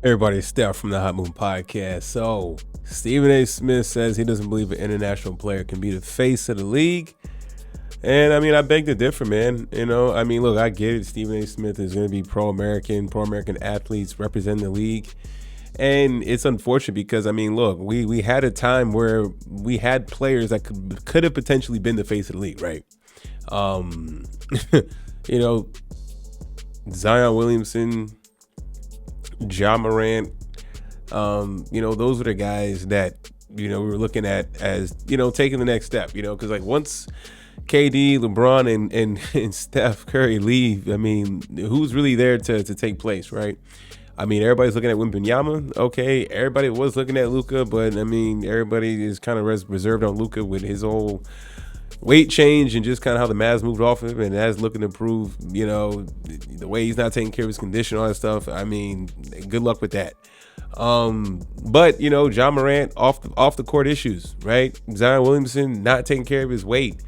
Everybody, it's Steph from the Hot Moon Podcast. So, Stephen A. Smith says he doesn't believe an international player can be the face of the league. And I mean, I beg to differ, man. I mean, look, I get it. Stephen A. Smith is going to be pro-American athletes representing the league. And it's unfortunate because, I mean, look, we had a time where we had players that could have potentially been the face of the league, right? you know, Zion Williamson, Ja Morant, those are the guys that, we were looking at as, taking the next step, because like once KD, LeBron, and Steph Curry leave, I mean, who's really there to take place, right? I mean, everybody's looking at Wembanyama. Okay, everybody was looking at Luka, but I mean, everybody is kind of reserved on Luka with his whole weight change and just kind of how the Mavs moved off of him, and that's looking to prove, the way he's not taking care of his condition, all that stuff. I mean, good luck with that. But Ja Morant off the court issues, right? Zion Williamson not taking care of his weight,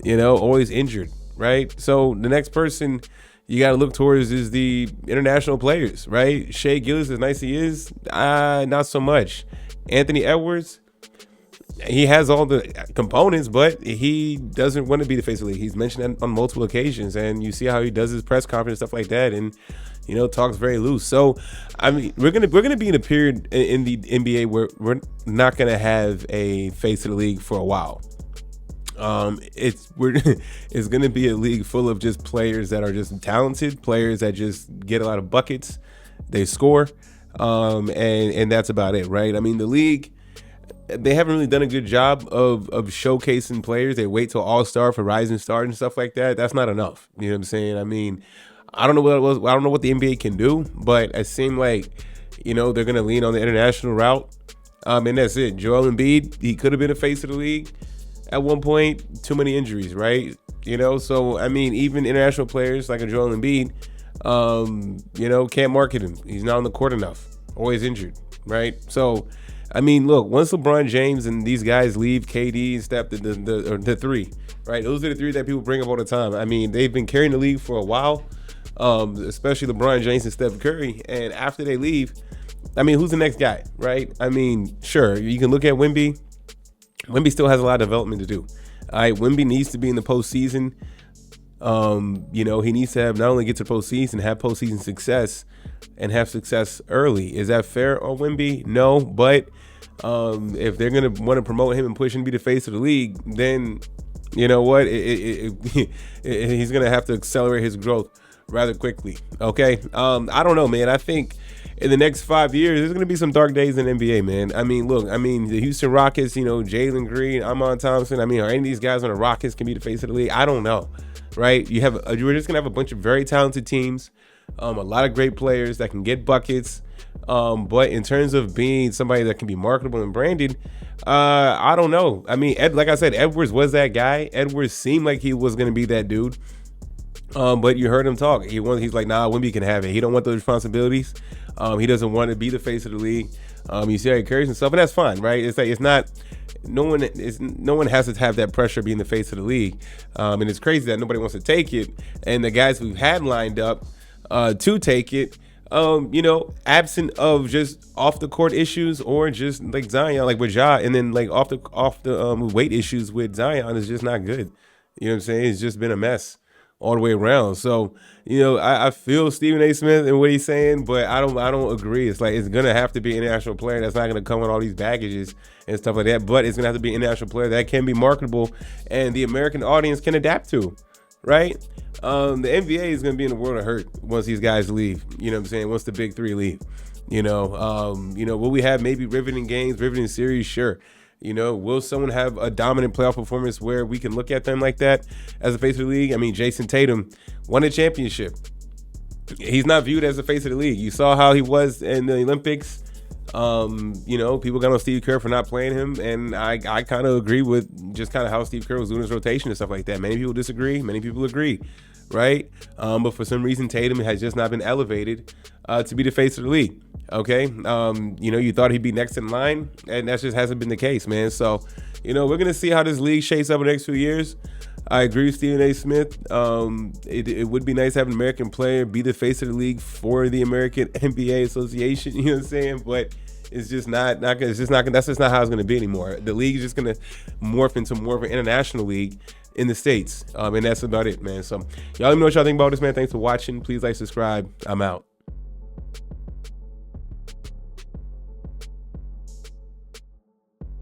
always injured, right? So the next person you got to look towards is the international players, right? Shai Gilgeous, as nice as he is, not so much. Anthony Edwards, he has all the components, but he doesn't want to be the face of the league. He's mentioned that on multiple occasions, and you see how he does his press conference, stuff like that, and talks very loose. So, I mean, we're gonna be in a period in the NBA where we're not gonna have a face of the league for a while. It's gonna be a league full of just players that are just talented, players that just get a lot of buckets, they score, and that's about it, right? I mean, the league, they haven't really done a good job of showcasing players. They wait till All-Star for rising stars and stuff like that. That's not enough. You know what I'm saying? I mean, I don't know what it was. I don't know what the NBA can do, but it seemed like, they're going to lean on the international route. And that's it. Joel Embiid, he could have been a face of the league at one point. Too many injuries, right? So, I mean, even international players like a Joel Embiid, can't market him. He's not on the court enough. Always injured, right? So, I mean, look, once LeBron James and these guys leave, KD and Steph, the three, right? Those are the three that people bring up all the time. I mean, they've been carrying the league for a while, especially LeBron James and Steph Curry. And after they leave, I mean, who's the next guy, right? I mean, sure, you can look at Wemby. Wemby still has a lot of development to do. All right, Wemby needs to be in the postseason. He needs to have not only get to the postseason, have postseason success, and have success early. Is that fair on Wemby? No, but if they're gonna want to promote him and push him to be the face of the league, then you know what? He's gonna have to accelerate his growth rather quickly. Okay, I don't know, man. I think in the next 5 years, there's gonna be some dark days in the NBA, man. I mean, look, the Houston Rockets, Jalen Green, Amon Thompson. I mean, are any of these guys on the Rockets can be the face of the league? I don't know, right? You're just gonna have a bunch of very talented teams. A lot of great players that can get buckets. But in terms of being somebody that can be marketable and branded, I don't know. I mean, like I said, Edwards was that guy. Edwards seemed like he was going to be that dude. But you heard him talk. He's like, nah, Wemby can have it. He don't want those responsibilities. He doesn't want to be the face of the league. You see how he carries himself, and that's fine, right? It's like, it's not. No one has to have that pressure being the face of the league. And it's crazy that nobody wants to take it. And the guys we've had lined up to take it, absent of just off the court issues or just like Zion, like with Ja, and then like off the weight issues with Zion is just not good. You know what I'm saying? It's just been a mess all the way around. So, I feel Stephen A. Smith and what he's saying, but I don't agree. It's like, it's gonna have to be an international player that's not gonna come with all these baggages and stuff like that. But it's gonna have to be an international player that can be marketable and the American audience can adapt to, right? The NBA is going to be in a world of hurt once these guys leave. You know what I'm saying? Once the big three leave, will we have maybe riveting games, riveting series? Sure. Will someone have a dominant playoff performance where we can look at them like that as a face of the league? I mean, Jason Tatum won a championship. He's not viewed as the face of the league. You saw how he was in the Olympics. People got on Steve Kerr for not playing him, and I kind of agree with just kind of how Steve Kerr was doing his rotation and stuff like that. Many people disagree, many people agree, right? But for some reason, Tatum has just not been elevated to be the face of the league. Okay, you thought he'd be next in line, and that just hasn't been the case, man. So, we're gonna see how this league shapes up in the next few years. I agree with Stephen A. Smith. It would be nice to have an American player be the face of the league for the American NBA Association. You know what I'm saying? But it's just not it's just not that's just not how it's going to be anymore. The league is just going to morph into more of an international league in the States. And that's about it, man. So y'all let me know what y'all think about this, man. Thanks for watching. Please like, subscribe. I'm out.